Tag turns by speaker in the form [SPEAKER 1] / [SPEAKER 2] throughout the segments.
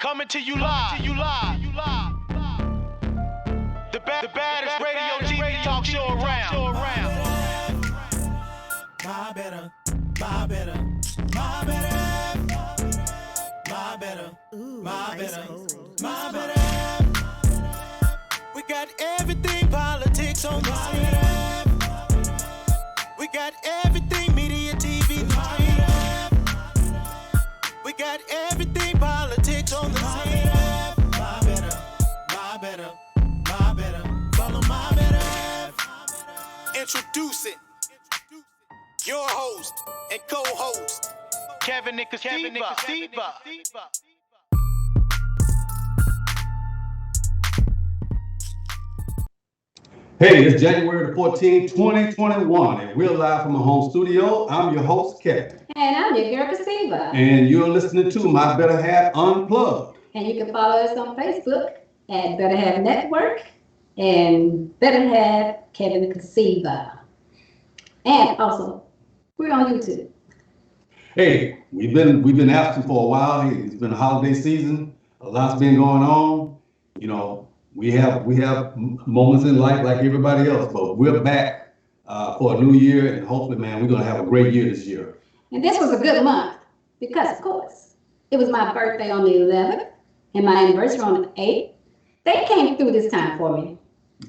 [SPEAKER 1] Coming to you live. The baddest radio TV talk show around.
[SPEAKER 2] My better. We got everything politics on the side. We got everything media TV news. We got everything politics on the side. My better. Follow my better. Introducing your host and co-host,
[SPEAKER 1] Kevin Nicasiva.
[SPEAKER 3] Hey, it's January the 14th, 2021, and we're live from a home studio. I'm your host, Kevin.
[SPEAKER 4] And I'm your girl, Casiva.
[SPEAKER 3] And you're listening to My Better Half Unplugged.
[SPEAKER 4] And you can follow us on Facebook at Better Half Network and Better Half Kevin Casiva. And also, we're on YouTube.
[SPEAKER 3] Hey, we've been absent for a while. Hey, it's been a holiday season. A lot's been going on. You know, we have moments in life like everybody else, but we're back for a new year, and hopefully, man, we're gonna have a great year this year.
[SPEAKER 4] And this was a good month because, of course, it was my birthday on the 11th and my anniversary on the 8th. They came through this time for me.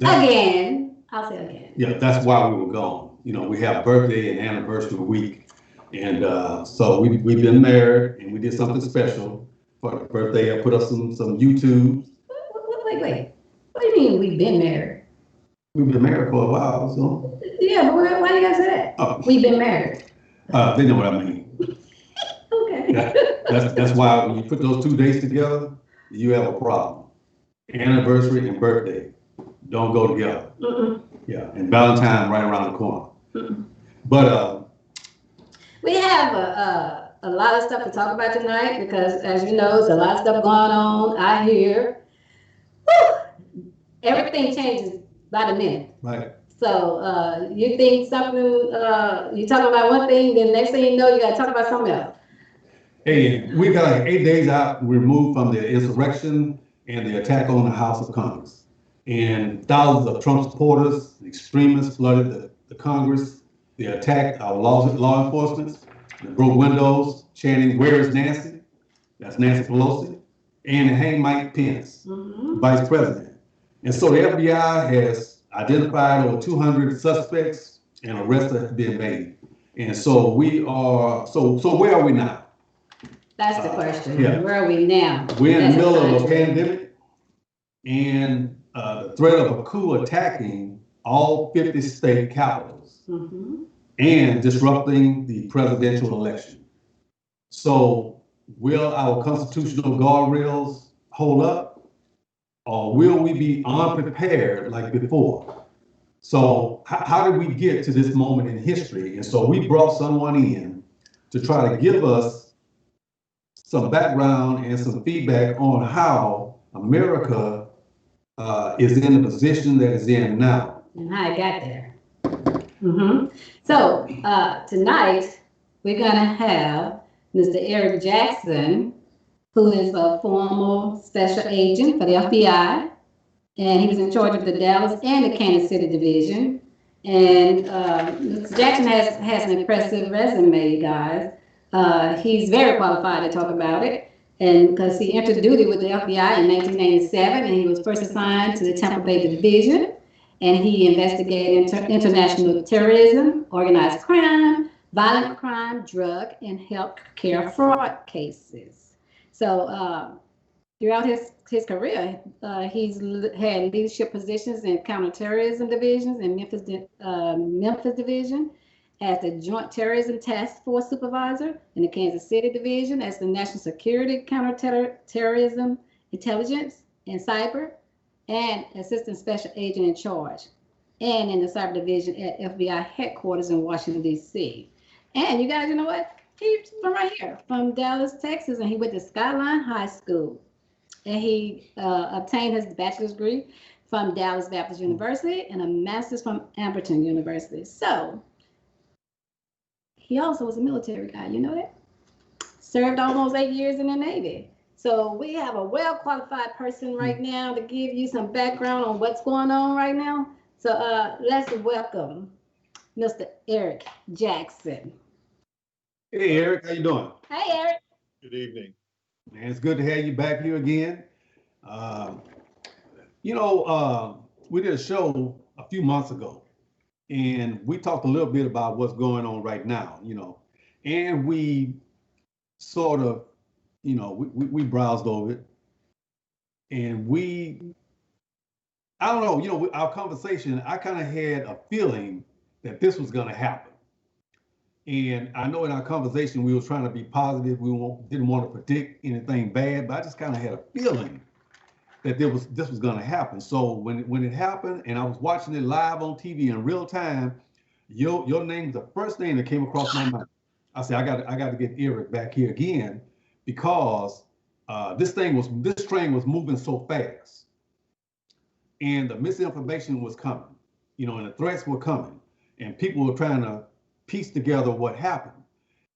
[SPEAKER 4] Again. I'll say again.
[SPEAKER 3] Yeah, that's why we were gone. You know, we have birthday and anniversary week. And so we've been married, and we did something special for the birthday. I put up some YouTube.
[SPEAKER 4] Wait. What do you mean we've been married?
[SPEAKER 3] We've been married for a while, so.
[SPEAKER 4] Yeah, but why do you guys say that?
[SPEAKER 3] Oh.
[SPEAKER 4] We've been married.
[SPEAKER 3] They know what I mean.
[SPEAKER 4] Okay.
[SPEAKER 3] That's why when you put those 2 dates together, you have a problem. Anniversary and birthday don't go together.
[SPEAKER 4] Mm-mm.
[SPEAKER 3] Yeah, and Valentine right around the corner.
[SPEAKER 4] Mm-mm.
[SPEAKER 3] But
[SPEAKER 4] we have a lot of stuff to talk about tonight because, as you know, there's a lot of stuff going on out here. Woo! Everything changes by the minute.
[SPEAKER 3] right.
[SPEAKER 4] So you think something, you talk about one thing, then next thing you know, you got to talk about something else.
[SPEAKER 3] Hey, we got like 8 days out removed from the insurrection and the attack on the House of Congress. And thousands of Trump supporters, extremists flooded the Congress. They attacked our law enforcement. They broke windows, chanting, "Where is Nancy?" That's Nancy Pelosi. And hang Mike Pence, Vice President. And so the FBI has identified over 200 suspects and arrests have been made. And so so where are we now?
[SPEAKER 4] That's the question.
[SPEAKER 3] Yeah.
[SPEAKER 4] Where are we now?
[SPEAKER 3] We're in the
[SPEAKER 4] That's
[SPEAKER 3] middle of a
[SPEAKER 4] question.
[SPEAKER 3] pandemic and the threat of a coup attacking all 50 state capitals and disrupting the presidential election. So will our constitutional guardrails hold up, or will we be unprepared like before? So how did we get to this moment in history? And so we brought someone in to try to give us some background and some feedback on how America is in the position that it's in now.
[SPEAKER 4] And how I got there. So tonight we're gonna have Mr. Eric Jackson, who is a former special agent for the FBI, and he was in charge of the Dallas and the Kansas City division. And Mr. Jackson has an impressive resume, you guys. He's very qualified to talk about it, and because he entered duty with the FBI in 1997, and he was first assigned to the Tampa Bay division, and he investigated international terrorism, organized crime, violent crime, drug, and health care fraud cases. So throughout his career, he's had leadership positions in counterterrorism divisions in Memphis division, as the Joint Terrorism Task Force Supervisor in the Kansas City Division, as the National Security Counterterrorism Intelligence and Cyber, and Assistant Special Agent in Charge, and in the Cyber Division at FBI headquarters in Washington, D.C. And you guys, you know what? He's from right here, from Dallas, Texas, and he went to Skyline High School. And he obtained his bachelor's degree from Dallas Baptist University and a master's from Amberton University. So, he also was a military guy, you know that? Served almost 8 years in the Navy. So we have a well-qualified person right now to give you some background on what's going on right now. So let's welcome Mr. Eric Jackson.
[SPEAKER 3] Hey, Eric, how you doing?
[SPEAKER 4] Hey, Eric.
[SPEAKER 5] Good evening.
[SPEAKER 3] Man, it's good to have you back here again. We did a show a few months ago, and we talked a little bit about what's going on right now, and we sort of, we browsed over it, and I don't know, our conversation, I kind of had a feeling that this was going to happen. And I know in our conversation, we were trying to be positive. We didn't want to predict anything bad, but I just kind of had a feeling that this was going to happen. So when it happened, and I was watching it live on TV in real time, your name was the first name that came across my mind. I said, I got to get Eric back here again, because this train was moving so fast, and the misinformation was coming, and the threats were coming, and people were trying to piece together what happened.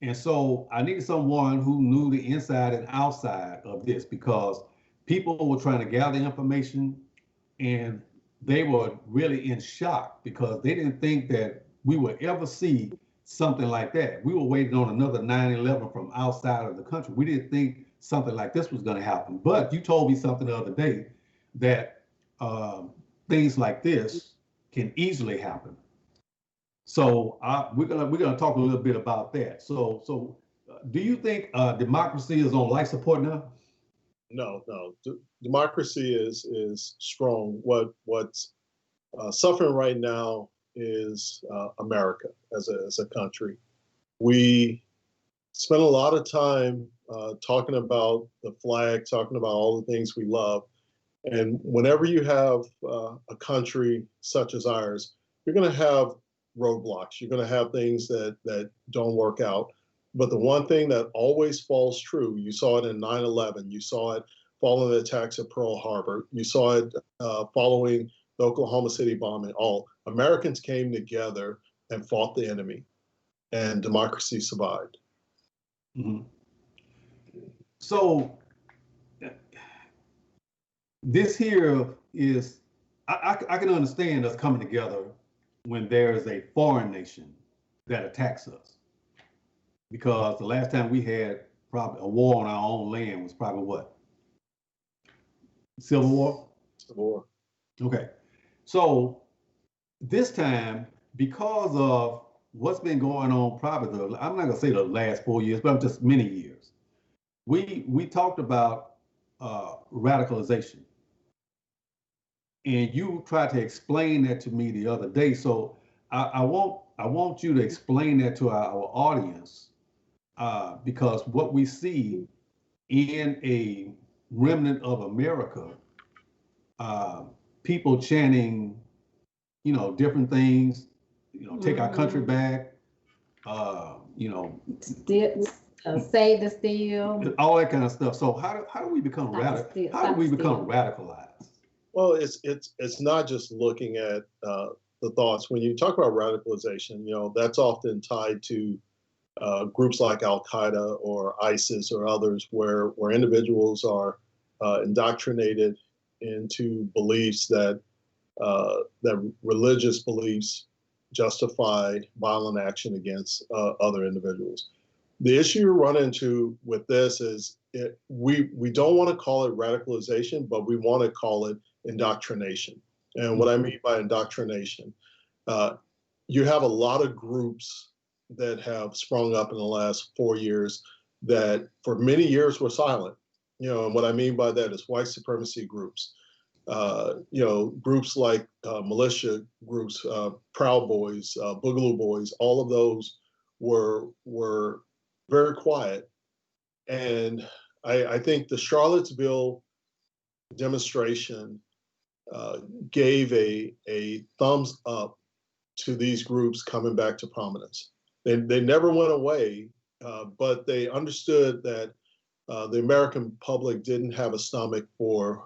[SPEAKER 3] And so I needed someone who knew the inside and outside of this, because people were trying to gather information, and they were really in shock because they didn't think that we would ever see something like that. We were waiting on another 9/11 from outside of the country. We didn't think something like this was going to happen. But you told me something the other day that things like this can easily happen. So we're gonna talk a little bit about that. So do you think democracy is on life support now?
[SPEAKER 5] No. Democracy is strong. What's suffering right now is America as a country. We spend a lot of time talking about the flag, talking about all the things we love. And whenever you have a country such as ours, you're going to have roadblocks. You're going to have things that don't work out. But the one thing that always falls true, you saw it in 9/11, you saw it following the attacks at Pearl Harbor, you saw it following the Oklahoma City bombing. All Americans came together and fought the enemy, and democracy survived.
[SPEAKER 3] Mm-hmm. So this here is, I can understand us coming together when there is a foreign nation that attacks us, because the last time we had probably a war on our own land was probably what? Civil War?
[SPEAKER 5] Civil War.
[SPEAKER 3] Okay. So this time, because of what's been going on probably I'm not gonna say the last 4 years, but just many years, we talked about radicalization. And you tried to explain that to me the other day. So I want you to explain that to our audience, because what we see in a remnant of America, people chanting, different things, take our country back,
[SPEAKER 4] Save the steel,
[SPEAKER 3] all that kind of stuff. So how do we become radical? How do we become radicalized?
[SPEAKER 5] Well, it's not just looking at the thoughts. When you talk about radicalization, that's often tied to groups like Al Qaeda or ISIS or others, where individuals are indoctrinated into beliefs that religious beliefs justify violent action against other individuals. The issue you run into with this is we don't want to call it radicalization, but we want to call it indoctrination. And what I mean by indoctrination, you have a lot of groups that have sprung up in the last 4 years that for many years were silent. And what I mean by that is white supremacy groups, groups like militia groups, Proud Boys, Boogaloo Boys, all of those were very quiet. And I think the Charlottesville demonstration gave a thumbs up to these groups coming back to prominence. They never went away, but they understood that the American public didn't have a stomach for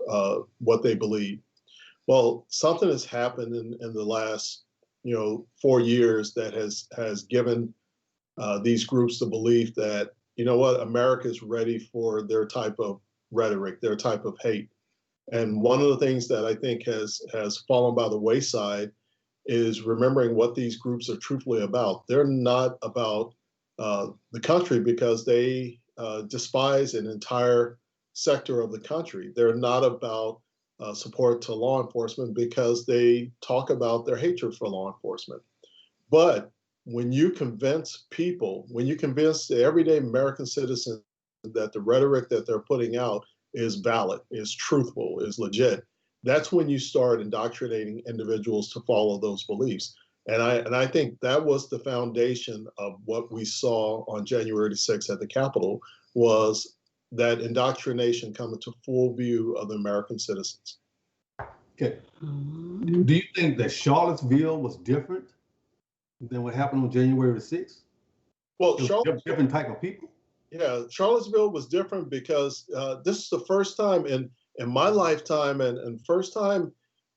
[SPEAKER 5] what they believed. Well, something has happened in the last 4 years that has given these groups the belief that, America is ready for their type of rhetoric, their type of hate. And one of the things that I think has fallen by the wayside is remembering what these groups are truthfully about. They're not about the country because they despise an entire sector of the country. They're not about support to law enforcement because they talk about their hatred for law enforcement. But when you convince people, when you convince the everyday American citizen that the rhetoric that they're putting out is valid, is truthful, is legit, that's when you start indoctrinating individuals to follow those beliefs. And I think that was the foundation of what we saw on January 6th at the Capitol, was that indoctrination coming to full view of the American citizens.
[SPEAKER 3] Okay. Do you think that Charlottesville was different than what happened on January 6th?
[SPEAKER 5] Well,
[SPEAKER 3] Different type of people?
[SPEAKER 5] Yeah, Charlottesville was different because this is the first time in my lifetime, and first time,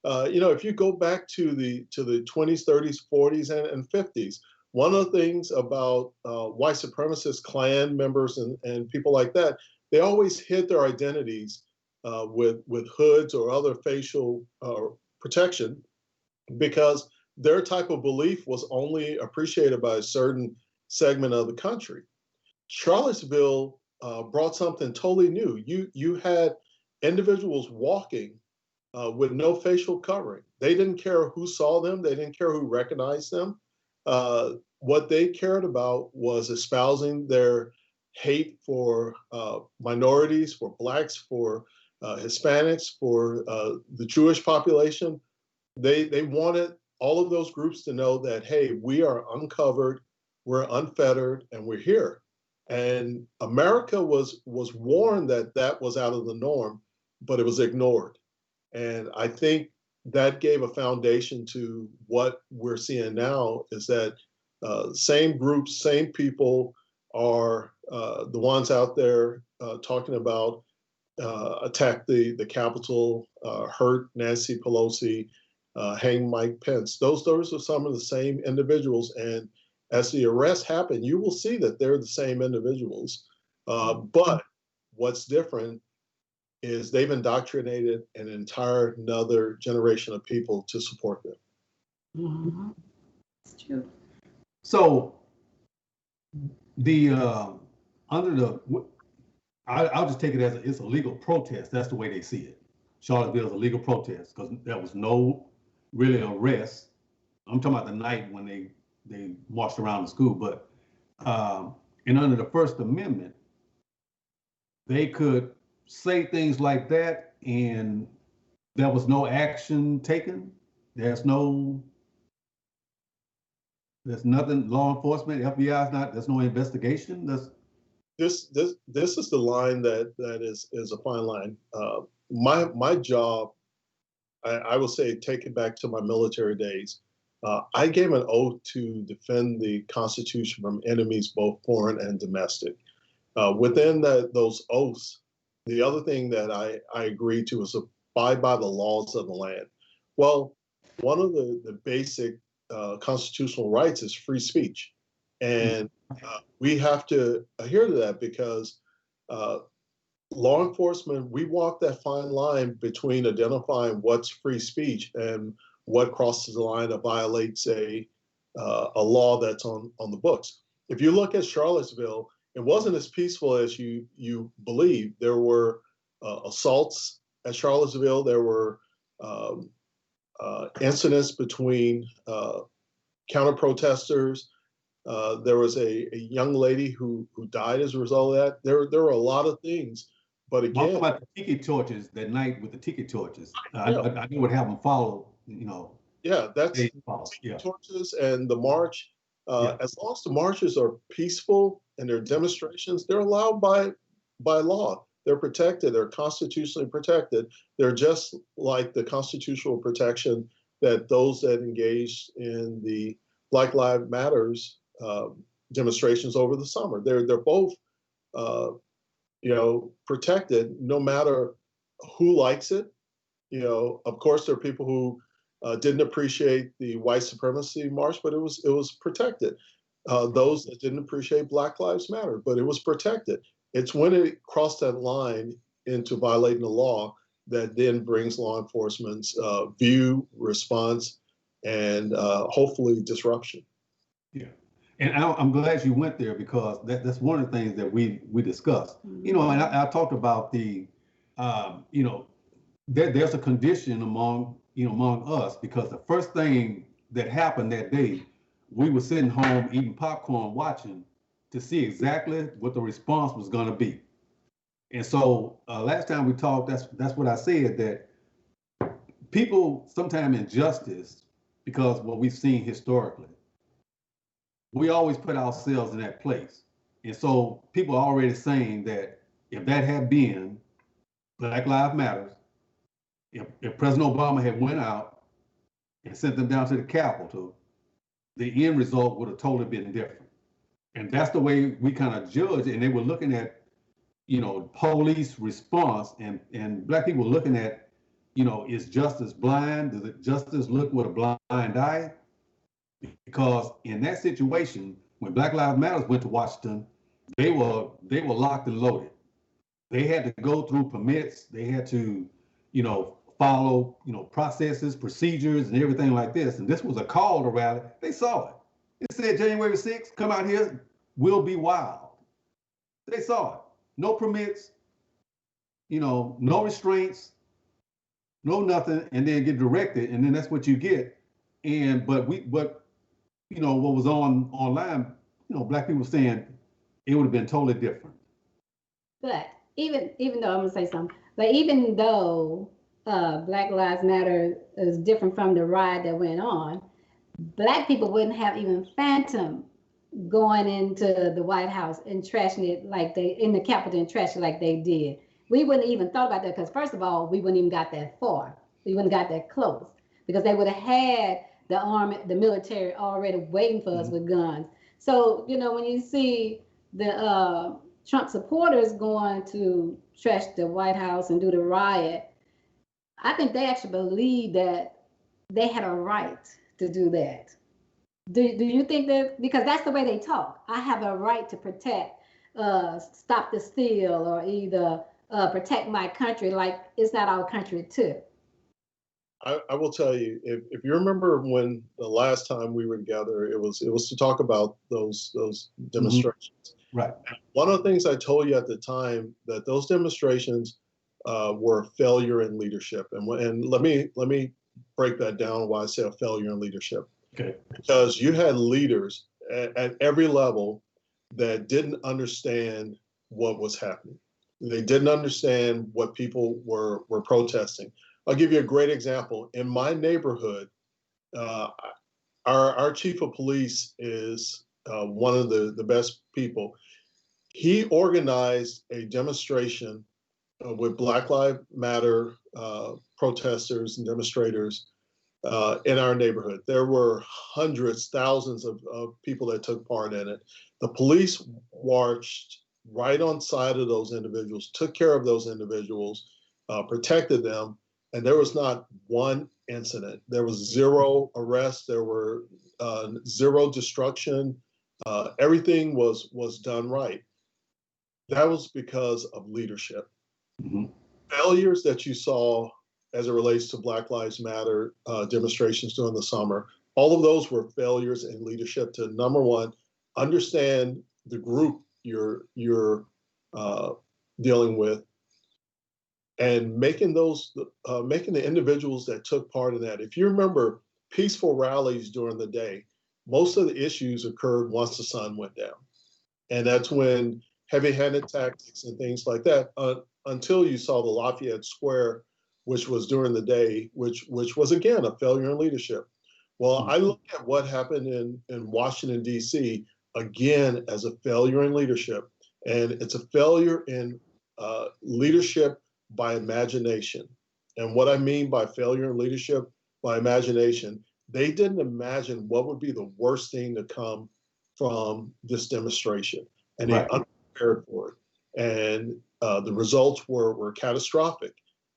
[SPEAKER 5] if you go back to the 20s, 30s, 40s, and 50s, one of the things about white supremacist Klan members and people like that, they always hid their identities with hoods or other facial protection because their type of belief was only appreciated by a certain segment of the country. Charlottesville brought something totally new. You had individuals walking with no facial covering. They didn't care who saw them. They didn't care who recognized them. What they cared about was espousing their hate for minorities, for Blacks, for Hispanics, for the Jewish population. They wanted all of those groups to know that, hey, we are uncovered, we're unfettered, and we're here. And America was warned that that was out of the norm, but it was ignored. And I think that gave a foundation to what we're seeing now, is that same groups, same people are the ones out there talking about attack the Capitol, hurt Nancy Pelosi, hang Mike Pence. Those are some of the same individuals. And as the arrests happen, you will see that they're the same individuals. But what's different is they've indoctrinated an entire another generation of people to support them.
[SPEAKER 4] Mm-hmm. It's true.
[SPEAKER 3] So the I'll just take it as it's a legal protest. That's the way they see it. Charlottesville is a legal protest because there was no really arrest. I'm talking about the night when they marched around the school, but and under the First Amendment, they could say things like that and there was no action taken. There's nothing, law enforcement, FBI is not, there's no investigation.
[SPEAKER 5] This is the line that is a fine line. My job, I will say, take it back to my military days. I gave an oath to defend the Constitution from enemies, both foreign and domestic. Within those oaths, the other thing that I agreed to was abide by the laws of the land. Well, one of the basic constitutional rights is free speech. And we have to adhere to that because law enforcement, we walk that fine line between identifying what's free speech and what crosses the line that violates a law that's on the books. If you look at Charlottesville, it wasn't as peaceful as you believe. There were assaults at Charlottesville. There were incidents between counter-protesters. There was a young lady who died as a result of that. There were a lot of things, but again,
[SPEAKER 3] I'm talking about the tiki torches that night with the tiki torches. I knew what happened. Follow,
[SPEAKER 5] Yeah, that's
[SPEAKER 3] yeah.
[SPEAKER 5] torches and the march. As long as the marches are peaceful and their demonstrations, they're allowed by law. They're protected. They're constitutionally protected. They're just like the constitutional protection that those that engaged in the Black Lives Matters demonstrations over the summer. They're both protected no matter who likes it. Of course, there are people who didn't appreciate the white supremacy march, but it was protected. Those that didn't appreciate Black Lives Matter, but it was protected. It's when it crossed that line into violating the law that then brings law enforcement's view, response, and hopefully disruption.
[SPEAKER 3] Yeah. And I'm glad you went there because that's one of the things that we discussed. You know, and I talked about the, you know, there's a condition among us because the first thing that happened that day, we were sitting home eating popcorn, watching to see exactly what the response was going to be. And so last time we talked, that's what I said, that people sometimes injustice because what we've seen historically, we always put ourselves in that place. And so people are already saying that if that had been Black Lives Matter, if President Obama had went out and sent them down to the Capitol, the end result would have totally been different. And that's the way we kind of judge. And they were looking at, you know, police response, and Black people looking at, you know, is justice blind? Does it justice look with a blind eye? Because in that situation, when Black Lives Matter went to Washington, they were locked and loaded. They had to go through permits. They had to, you know, follow, you know, processes, procedures, and everything like this. And this was a call to rally. They saw it. It said January 6th, come out here, we'll be wild. They saw it. No permits, you know, no restraints, no nothing, and then get directed, and then that's what you get. And but you know, what was online, you know, Black people saying it would have been totally different.
[SPEAKER 4] But even though I'm gonna say something, but even though Black Lives Matter is different from the riot that went on, Black people wouldn't have even phantom going into the White House and trashing it like they in the Capitol and trashing it like they did. We wouldn't even thought about that because first of all, we wouldn't even got that far. We wouldn't got that close because they would have had the army, the military already waiting for us with guns. So, you know, when you see the Trump supporters going to trash the White House and do the riot, I think they actually believe that they had a right to do that. Do you think that, because that's the way they talk, I have a right to protect, stop the steal, or either protect my country, like it's not our country too.
[SPEAKER 5] I will tell you, if you remember when the last time we were together, it was to talk about those demonstrations.
[SPEAKER 3] Right.
[SPEAKER 5] One of the things I told you at the time that those demonstrations were a failure in leadership, and let me break that down. Why I say a failure in leadership?
[SPEAKER 3] Okay.
[SPEAKER 5] Because you had leaders at every level that didn't understand what was happening. They didn't understand what people were protesting. I'll give you a great example. In my neighborhood, our chief of police is one of the best people. He organized a demonstration with Black Lives Matter protesters and demonstrators in our neighborhood. There were hundreds, thousands of people that took part in it. The police marched right on side of those individuals, took care of those individuals, protected them, and there was not one incident. There was zero arrests. There were zero destruction. Everything was done right. That was because of leadership.
[SPEAKER 3] Mm-hmm.
[SPEAKER 5] Failures that you saw as it relates to Black Lives Matter demonstrations during the summer, all of those were failures in leadership to, number one, understand the group you're dealing with, and making the individuals that took part in that. If you remember peaceful rallies during the day, most of the issues occurred once the sun went down. And that's when heavy-handed tactics and things like that, until you saw the Lafayette Square, which was during the day, which was, again, a failure in leadership. Well, I look at what happened in Washington, D.C., again, as a failure in leadership. And it's a failure in leadership by imagination. And what I mean by failure in leadership by imagination, they didn't imagine what would be the worst thing to come from this demonstration. And they unprepared for it. And the results were catastrophic.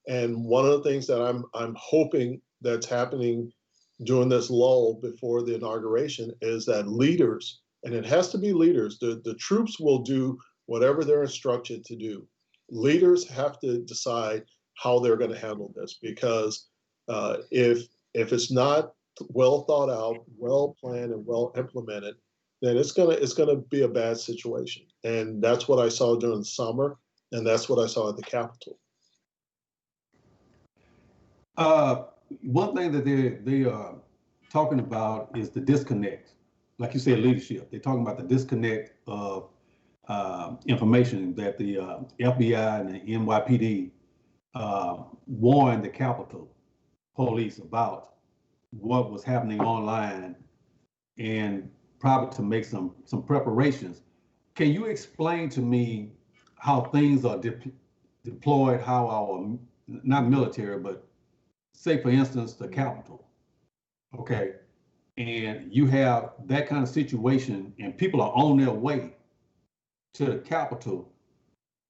[SPEAKER 5] And one of the things that I'm hoping that's happening during this lull before the inauguration is that leaders, and it has to be leaders, the troops will do whatever they're instructed to do. leaders have to decide how they're going to handle this, because if it's not well thought out, well planned, and well implemented, then it's gonna be a bad situation. And that's what I saw during the summer, and that's what I saw at the Capitol.
[SPEAKER 3] One thing that they are talking about is the disconnect. Like you said, leadership. They're talking about the disconnect of information that the FBI and the NYPD warned the Capitol Police about what was happening online, and probably to make some preparations. Can you explain to me how things are deployed, how our, not military, but say for instance, the Capitol, okay? And you have that kind of situation and people are on their way to the Capitol.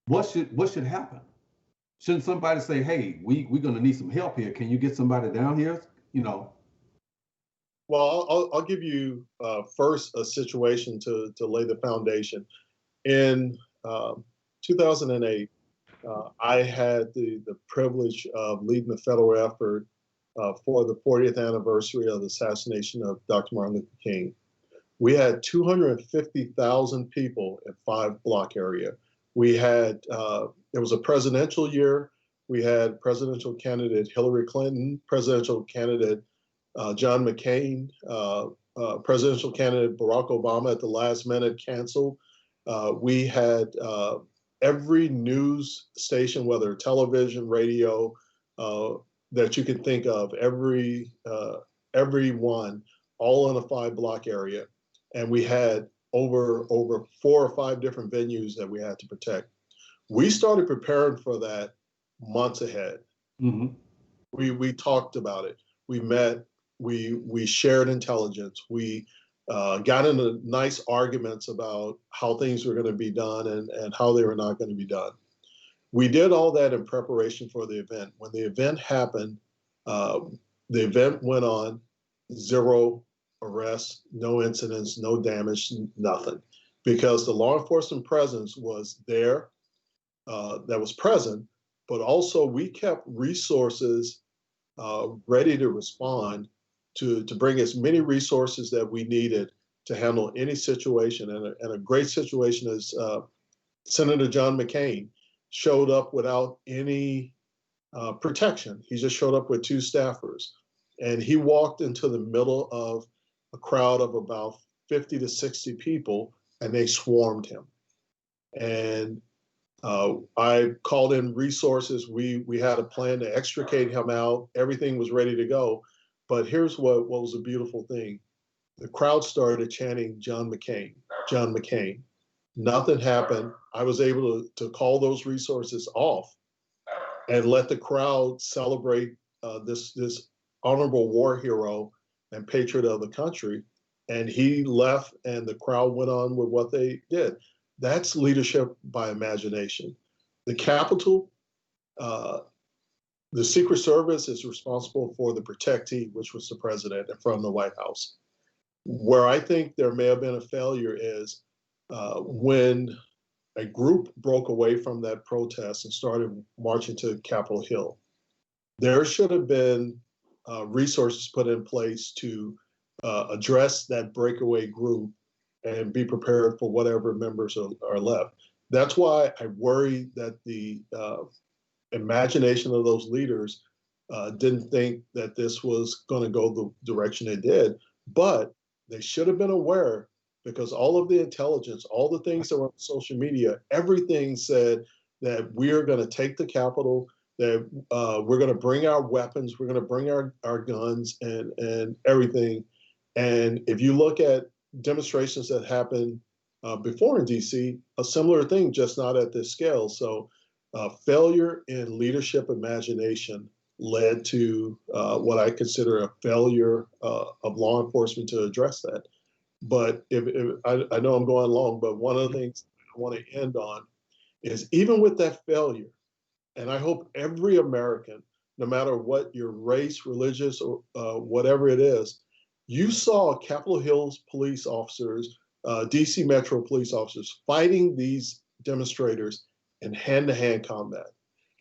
[SPEAKER 3] What should happen? Shouldn't somebody say, hey, we're gonna need some help here. Can you get somebody down here? You know?
[SPEAKER 5] Well, I'll give you first a situation to lay the foundation. In 2008, I had the privilege of leading the federal effort for the 40th anniversary of the assassination of Dr. Martin Luther King. We had 250,000 people in 5-block area. We had, it was a presidential year. We had presidential candidate Hillary Clinton, presidential candidate John McCain, presidential candidate Barack Obama at the last minute canceled. We had every news station, whether television, radio, that you could think of, every one, all in a 5-block area. And we had over 4 or 5 different venues that we had to protect. We started preparing for that months ahead.
[SPEAKER 3] Mm-hmm.
[SPEAKER 5] We talked about it. We met. We shared intelligence. We got into nice arguments about how things were going to be done and how they were not going to be done. We did all that in preparation for the event. When the event happened, the event went on, 0 arrests, no incidents, no damage, nothing, because the law enforcement presence was there, that was present, but also we kept resources ready to respond, to bring as many resources that we needed to handle any situation. And a great situation is Senator John McCain showed up without any protection. He just showed up with 2 staffers, and he walked into the middle of a crowd of about 50 to 60 people, and they swarmed him. And I called in resources. We had a plan to extricate him out. Everything was ready to go. But here's what was a beautiful thing. The crowd started chanting, John McCain, John McCain. Nothing happened. I was able to call those resources off and let the crowd celebrate this honorable war hero and patriot of the country. And he left, and the crowd went on with what they did. That's leadership by imagination. The Capitol, the Secret Service is responsible for the protectee, which was the president, from the White House. Where I think there may have been a failure is when a group broke away from that protest and started marching to Capitol Hill. There should have been resources put in place to address that breakaway group and be prepared for whatever members are left. That's why I worry that the imagination of those leaders didn't think that this was going to go the direction it did, but they should have been aware, because all of the intelligence, all the things that were on social media, everything said that we are going to take the Capitol, that we're going to bring our weapons, we're going to bring our guns and everything. And if you look at demonstrations that happened before in DC, a similar thing, just not at this scale. So failure in leadership imagination led to what I consider a failure of law enforcement to address that. But I know I'm going long, but one of the things I want to end on is, even with that failure, and I hope every American, no matter what your race, religious, or whatever it is, you saw Capitol Hill's police officers, DC Metro police officers fighting these demonstrators in hand-to-hand combat,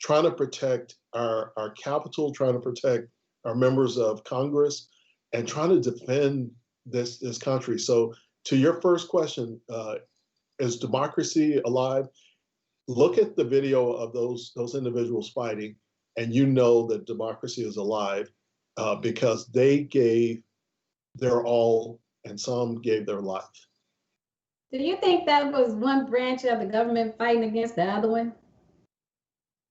[SPEAKER 5] trying to protect our capital, trying to protect our members of Congress, and trying to defend this country. So to your first question, is democracy alive? Look at the video of those individuals fighting, and you know that democracy is alive because they gave their all, and some gave their life.
[SPEAKER 4] Do you think that was one branch of the government fighting against the other one?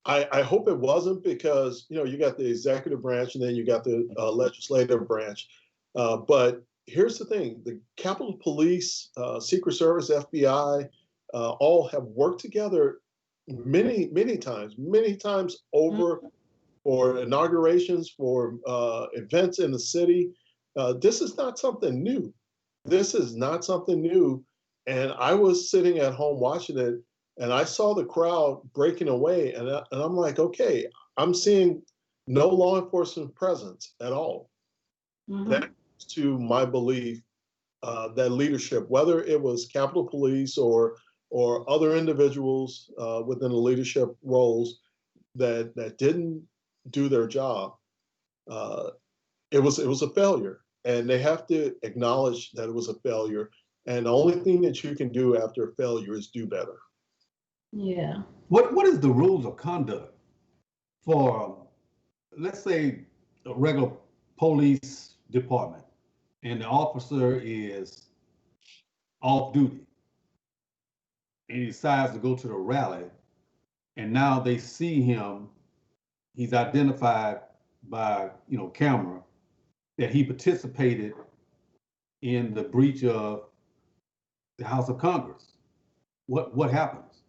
[SPEAKER 5] I hope it wasn't, because you got the executive branch and then you got the legislative branch. But here's the thing: the Capitol Police, Secret Service, FBI, all have worked together many times over for inaugurations, for events in the city. This is not something new. This is not something new. And I was sitting at home watching it, and I saw the crowd breaking away, and I'm like, okay, I'm seeing no law enforcement presence at all.
[SPEAKER 4] Mm-hmm.
[SPEAKER 5] That's to my belief that leadership, whether it was Capitol Police or other individuals within the leadership roles that didn't do their job, it was a failure, and they have to acknowledge that it was a failure. And the only thing that you can do after a failure is do better.
[SPEAKER 4] Yeah.
[SPEAKER 3] What is the rules of conduct for, let's say, a regular police department, and the officer is off duty, and he decides to go to the rally, and now they see him, he's identified by camera that he participated in the breach of the House of Congress. What happens?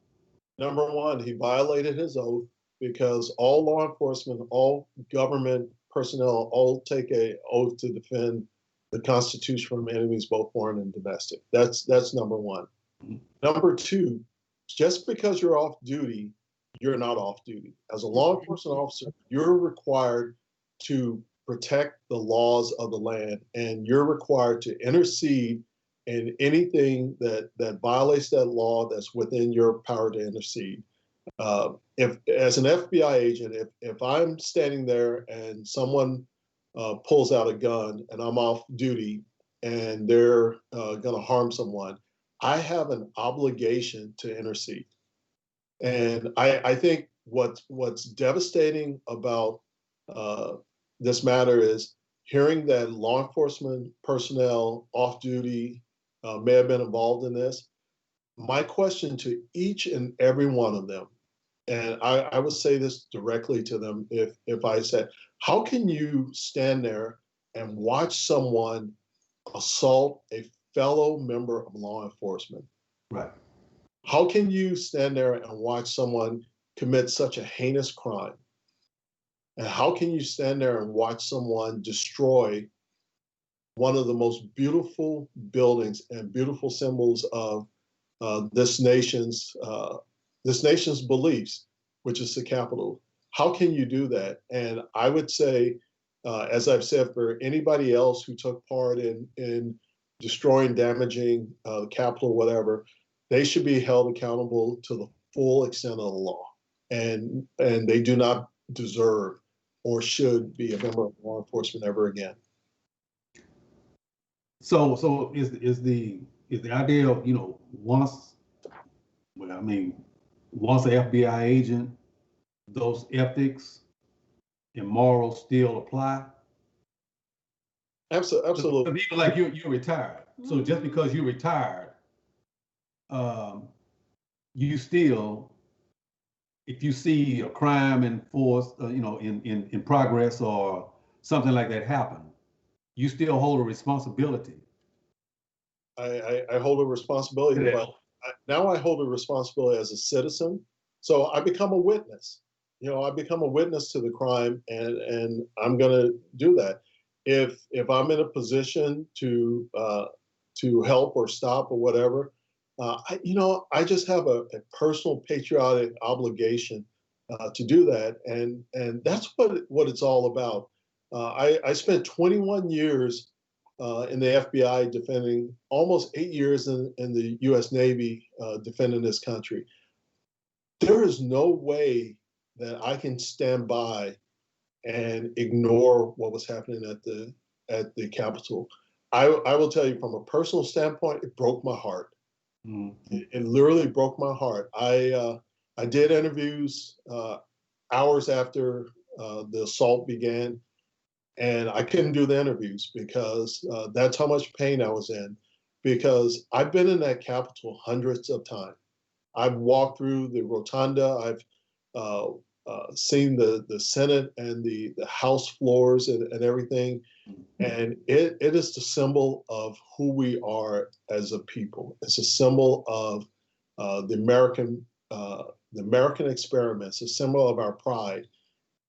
[SPEAKER 5] Number one, he violated his oath, because all law enforcement, all government personnel, all take an oath to defend the Constitution from enemies, both foreign and domestic. That's number one. Mm-hmm. Number two, just because you're off duty, you're not off duty. As a law enforcement officer, you're required to protect the laws of the land, and you're required to intercede in anything that violates that law that's within your power to intercede. If, as an FBI agent, if I'm standing there and someone pulls out a gun and I'm off duty and they're going to harm someone, I have an obligation to intercede. And I think what's devastating about this matter is hearing that law enforcement personnel off duty may have been involved in this. My question to each and every one of them, and I would say this directly to them, if I said, how can you stand there and watch someone assault a fellow member of law enforcement?
[SPEAKER 3] Right.
[SPEAKER 5] How can you stand there and watch someone commit such a heinous crime? And how can you stand there and watch someone destroy one of the most beautiful buildings and beautiful symbols of this nation's beliefs, which is the Capitol? How can you do that? And I would say, as I've said, for anybody else who took part in destroying, damaging the Capitol, whatever, they should be held accountable to the full extent of the law. And they do not deserve or should be a member of law enforcement ever again.
[SPEAKER 3] So is the idea of, once an FBI agent, those ethics and morals still apply?
[SPEAKER 5] Absolutely.
[SPEAKER 3] Because even like you're retired. So just because you're retired, you still, if you see a crime in force, in progress or something like that happen, you still hold a responsibility.
[SPEAKER 5] I hold a responsibility, but now I hold a responsibility as a citizen. So I become a witness. I become a witness to the crime, and I'm going to do that. If I'm in a position to help or stop or whatever, I just have a personal patriotic obligation to do that, and that's what it's all about. I spent 21 years in the FBI defending, almost 8 years in the U.S. Navy defending this country. there is no way that I can stand by and ignore what was happening at the Capitol. I will tell you from a personal standpoint, it broke my heart. It literally broke my heart. I did interviews hours after the assault began, and I couldn't do the interviews because that's how much pain I was in. Because I've been in that Capitol hundreds of times. I've walked through the rotunda. I've seen the Senate and the House floors and everything. And it is the symbol of who we are as a people. It's a symbol of the American experiment. It's a symbol of our pride.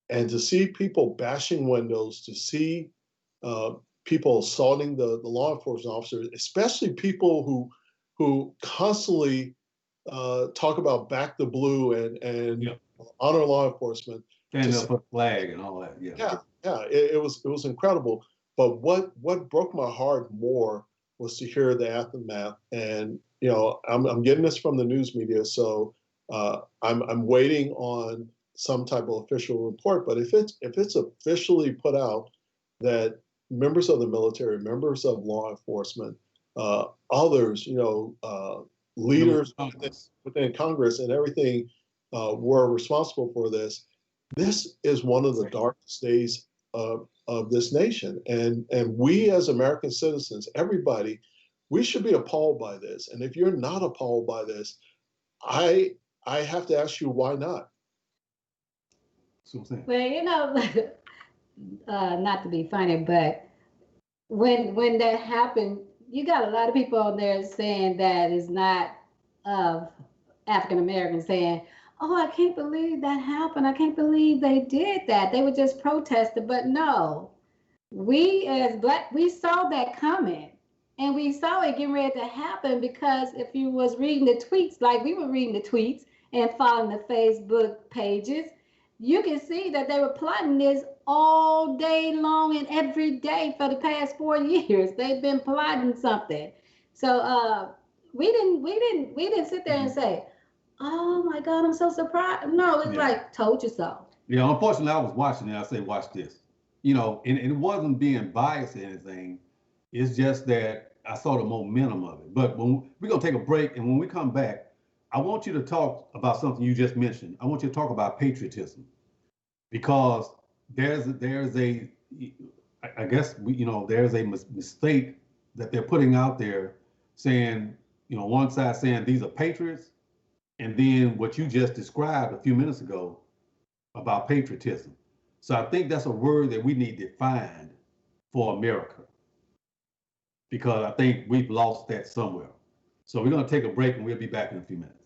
[SPEAKER 5] And to see people bashing windows, to see people assaulting the law enforcement officers, especially people who constantly talk about back the blue and honor law enforcement.
[SPEAKER 3] Stand up for the flag and all that. Yeah.
[SPEAKER 5] It was incredible. But what broke my heart more was to hear the aftermath. And I'm getting this from the news media, so I'm waiting on some type of official report. But if it's officially put out that members of the military, members of law enforcement, others, leaders within Congress and everything were responsible for this. This is one of the darkest days of this nation. And we as American citizens, everybody, we should be appalled by this. And if you're not appalled by this, I have to ask you, why not?
[SPEAKER 4] Well, not to be funny, but when that happened, you got a lot of people on there saying that is not of African Americans saying, "Oh, I can't believe that happened. I can't believe they did that. They were just protesting." But no, we as Black, we saw that coming, and we saw it getting ready to happen, because if you was reading the tweets, like we were reading the tweets and following the Facebook pages, you can see that they were plotting this all day long and every day for the past 4 years. They've been plotting something. So we didn't sit there and say, "Oh my God, I'm so surprised." No, it's like, told you so.
[SPEAKER 3] Yeah, unfortunately, I was watching it. I say, watch this. And it wasn't being biased or anything. It's just that I saw the momentum of it. But we're going to take a break, and when we come back, I want you to talk about something you just mentioned. I want you to talk about patriotism, because there's a mistake that they're putting out there, saying, one side saying these are patriots, and then what you just described a few minutes ago about patriotism. So I think that's a word that we need defined for America, because I think we've lost that somewhere. So we're going to take a break, and we'll be back in a few minutes.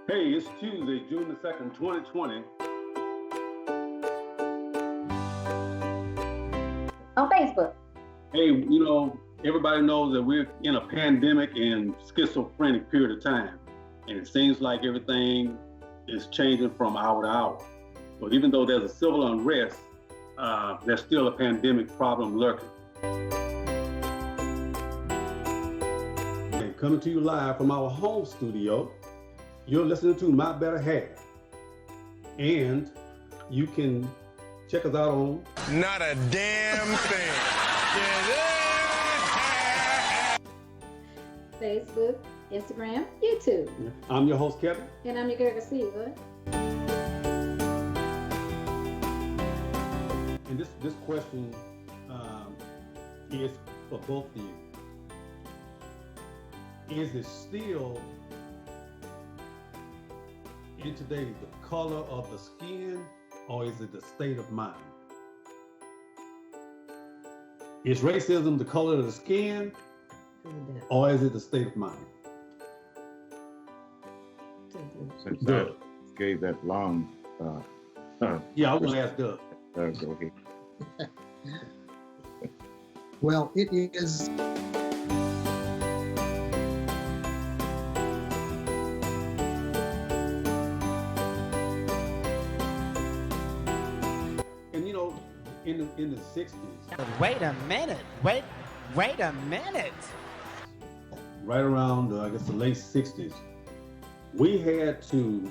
[SPEAKER 3] Hey, it's Tuesday, June the 2nd, 2020.
[SPEAKER 4] On Facebook.
[SPEAKER 3] Hey, everybody knows that we're in a pandemic and schizophrenic period of time. And it seems like everything is changing from hour to hour. So even though there's a civil unrest, there's still a pandemic problem lurking. And coming to you live from our home studio, you're listening to My Better Half. And you can check us out on
[SPEAKER 1] Not a damn thing.
[SPEAKER 4] Facebook, Instagram, YouTube.
[SPEAKER 3] I'm your host, Kevin.
[SPEAKER 4] And I'm your girl, Siva.
[SPEAKER 3] And this question is for both of you. Is it still, in today, the color of the skin, or is it the state of mind? Is racism the color of the skin, or is it the state of mind?
[SPEAKER 6] Since I gave that long,
[SPEAKER 3] Yeah, I was going to ask Doug.
[SPEAKER 6] go ahead.
[SPEAKER 7] Well, it is.
[SPEAKER 3] in the 60s,
[SPEAKER 2] Wait a minute. Wait a minute.
[SPEAKER 3] right around I guess the late 60s, we had to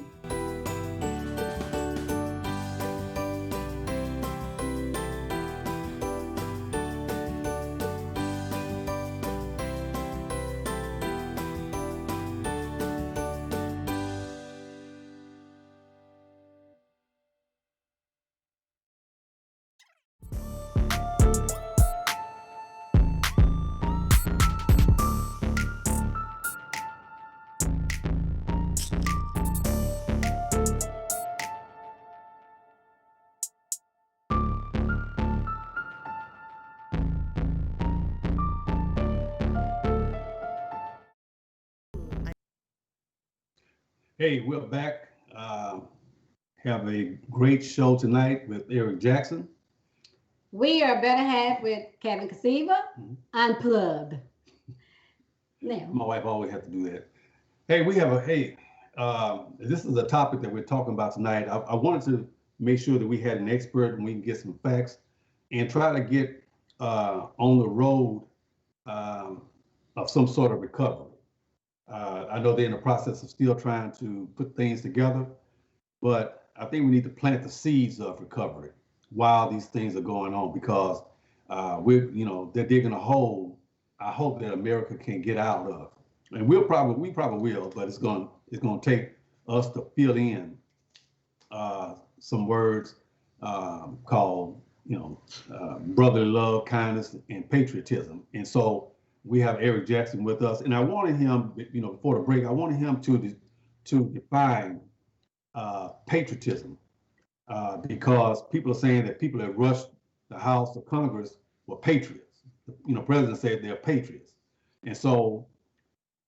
[SPEAKER 3] Hey, we're back. Have a great show tonight with Eric Jackson.
[SPEAKER 4] We are better half with Kevin Casiva, Unplugged. Now,
[SPEAKER 3] My wife always has to do that. Hey, we have this is a topic that we're talking about tonight. I wanted to make sure that we had an expert and we can get some facts and try to get on the road of some sort of recovery. I know they're in the process of still trying to put things together, but I think we need to plant the seeds of recovery while these things are going on, because they're digging a hole. I hope that America can get out of, and we probably will, but it's going to take us to fill in some words called brotherly love, kindness, and patriotism. And so we have Eric Jackson with us, and I wanted him, before the break, I wanted him to define patriotism, because people are saying that people that rushed the House of Congress were patriots. President said they're patriots, and so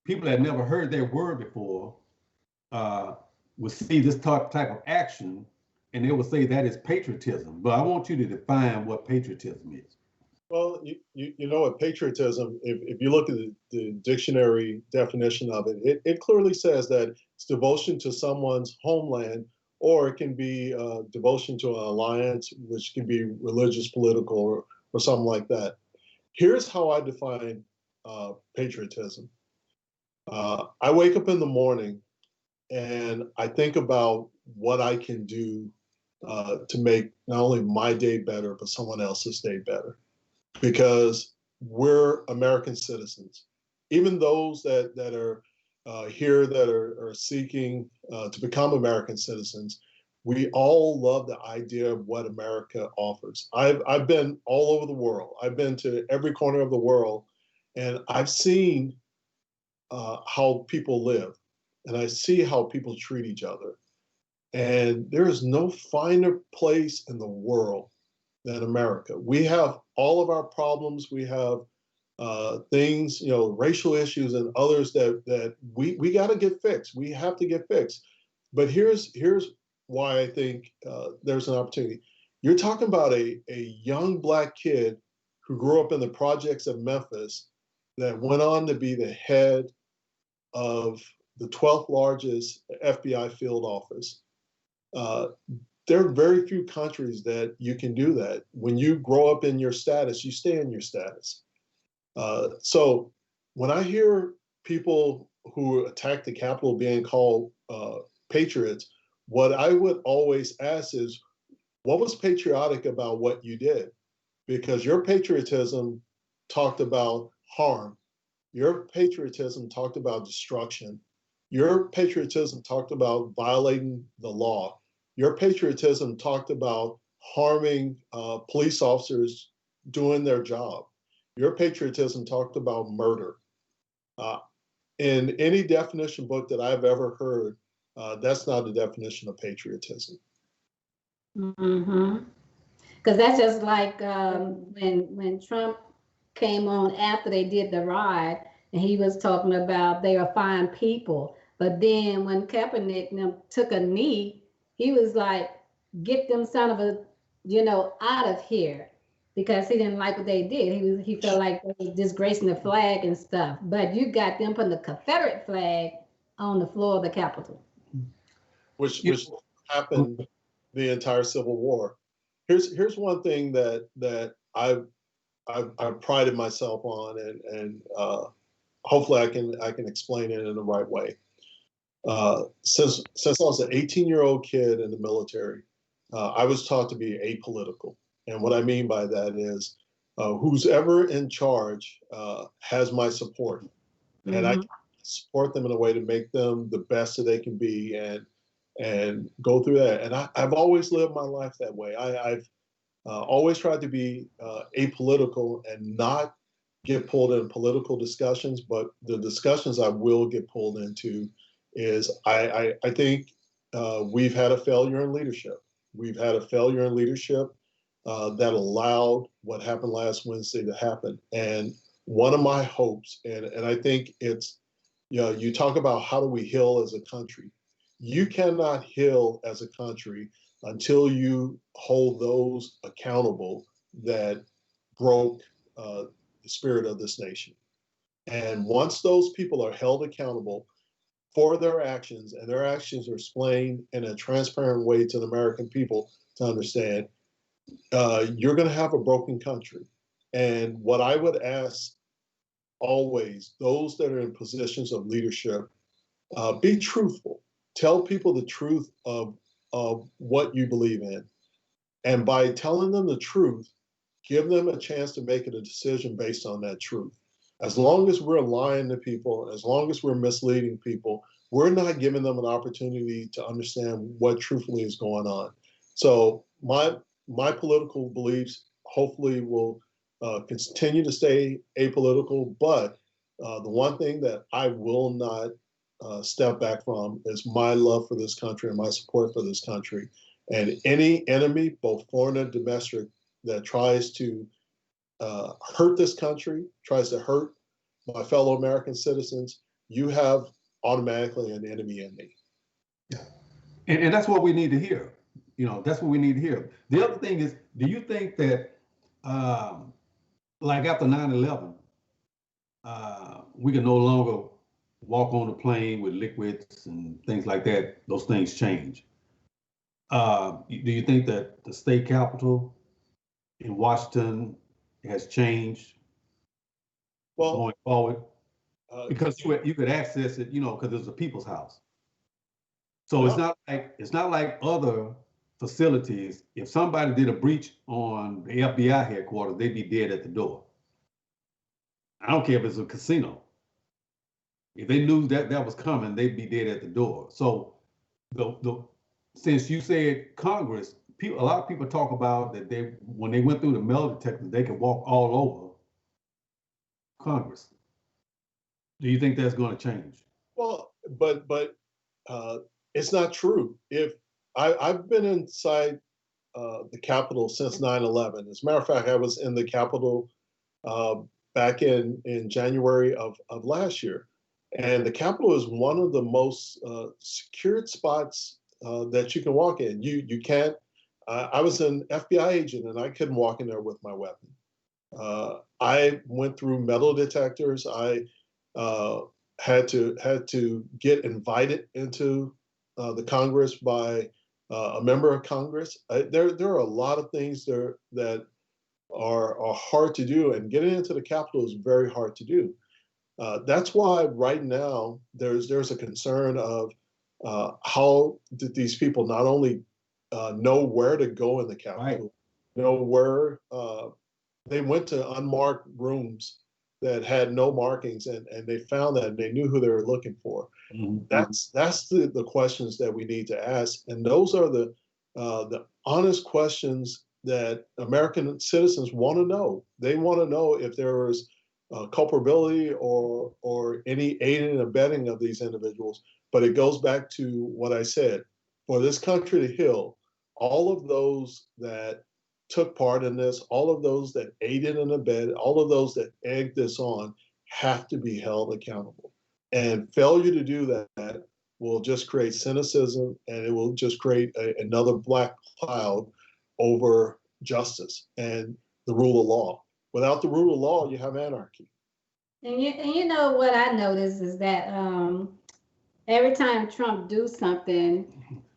[SPEAKER 3] people that never heard that word before would see this type of action, and they would say that is patriotism. But I want you to define what patriotism is.
[SPEAKER 5] Well, you know what patriotism, if you look at the dictionary definition of it, it clearly says that it's devotion to someone's homeland, or it can be devotion to an alliance, which can be religious, political, or something like that. Here's how I define patriotism. I wake up in the morning and I think about what I can do to make not only my day better, but someone else's day better. Because we're American citizens. Even those that are here that are seeking to become American citizens, we all love the idea of what America offers. I've been all over the world. I've been to every corner of the world, and I've seen how people live, and I see how people treat each other. And there is no finer place in the world than America. We have all of our problems. We have things, racial issues and others that we got to get fixed. We have to get fixed. But here's why I think there's an opportunity. You're talking about a young Black kid who grew up in the projects of Memphis that went on to be the head of the 12th largest FBI field office. There are very few countries that you can do that. When you grow up in your status, you stay in your status. So when I hear people who attack the Capitol being called patriots, what I would always ask is, what was patriotic about what you did? Because your patriotism talked about harm. Your patriotism talked about destruction. Your patriotism talked about violating the law. Your patriotism talked about harming police officers doing their job. Your patriotism talked about murder. In any definition book that I've ever heard, that's not the definition of patriotism.
[SPEAKER 4] because that's just like when Trump came on after they did the riot, and he was talking about they are fine people. But then when Kaepernick took a knee, he was like, get them son of a, out of here, because he didn't like what they did. He felt like they were disgracing the flag and stuff. But you got them putting the Confederate flag on the floor of the Capitol.
[SPEAKER 5] Which happened the entire Civil War. here's one thing that I've prided myself on, and hopefully I can explain it in the right way. Since I was an 18-year-old kid in the military, I was taught to be apolitical. And what I mean by that is who's ever in charge has my support. And I can support them in a way to make them the best that they can be and go through that. And I've always lived my life that way. I've always tried to be apolitical and not get pulled in political discussions, but the discussions I will get pulled into is I think we've had a failure in leadership. We've had a failure in leadership that allowed what happened last Wednesday to happen. And one of my hopes, and I think it's, you talk about how do we heal as a country. You cannot heal as a country until you hold those accountable that broke the spirit of this nation. And once those people are held accountable for their actions, and their actions are explained in a transparent way to the American people to understand, you're going to have a broken country. And what I would ask always, those that are in positions of leadership, be truthful. Tell people the truth of what you believe in. And by telling them the truth, give them a chance to make a decision based on that truth. As long as we're lying to people, as long as we're misleading people, we're not giving them an opportunity to understand what truthfully is going on. So my political beliefs hopefully will continue to stay apolitical, but the one thing that I will not step back from is my love for this country and my support for this country. And any enemy, both foreign and domestic, that tries to hurt this country, tries to hurt my fellow American citizens, you have automatically an enemy in me.
[SPEAKER 3] Yeah. And that's what we need to hear. That's what we need to hear. The other thing is, do you think that, like after 9/11, we can no longer walk on a plane with liquids and things like that? Those things change. Do you think that the state capitol in Washington has changed going forward? Because you could access it, because it's a people's house. So it's not like other facilities. If somebody did a breach on the FBI headquarters, they'd be dead at the door. I don't care if it's a casino. If they knew that was coming, they'd be dead at the door. So since you said Congress, a lot of people talk about that when they went through the metal detectors, they could walk all over Congress. Do you think that's going to change?
[SPEAKER 5] Well, but it's not true. If I've been inside the Capitol since 9/11. As a matter of fact, I was in the Capitol back in January of last year. And the Capitol is one of the most secured spots that you can walk in. You can't, I was an FBI agent and I couldn't walk in there with my weapon. I went through metal detectors. I had to get invited into the Congress by a member of Congress. There are a lot of things there that are hard to do, and getting into the Capitol is very hard to do. That's why right now there's a concern of how did these people not only know where to go in the Capitol, right, know where they went to unmarked rooms that had no markings, and they found that and they knew who they were looking for. Mm-hmm. That's the questions that we need to ask, and those are the honest questions that American citizens want to know. They want to know if there was culpability or any aiding and abetting of these individuals. But it goes back to what I said: for this country to heal, all of those that took part in this, all of those that aided and abetted, all of those that egged this on, have to be held accountable. And failure to do that will just create cynicism, and it will just create another black cloud over justice and the rule of law. Without the rule of law, you have anarchy.
[SPEAKER 4] And you know what I noticed is that every time Trump do something,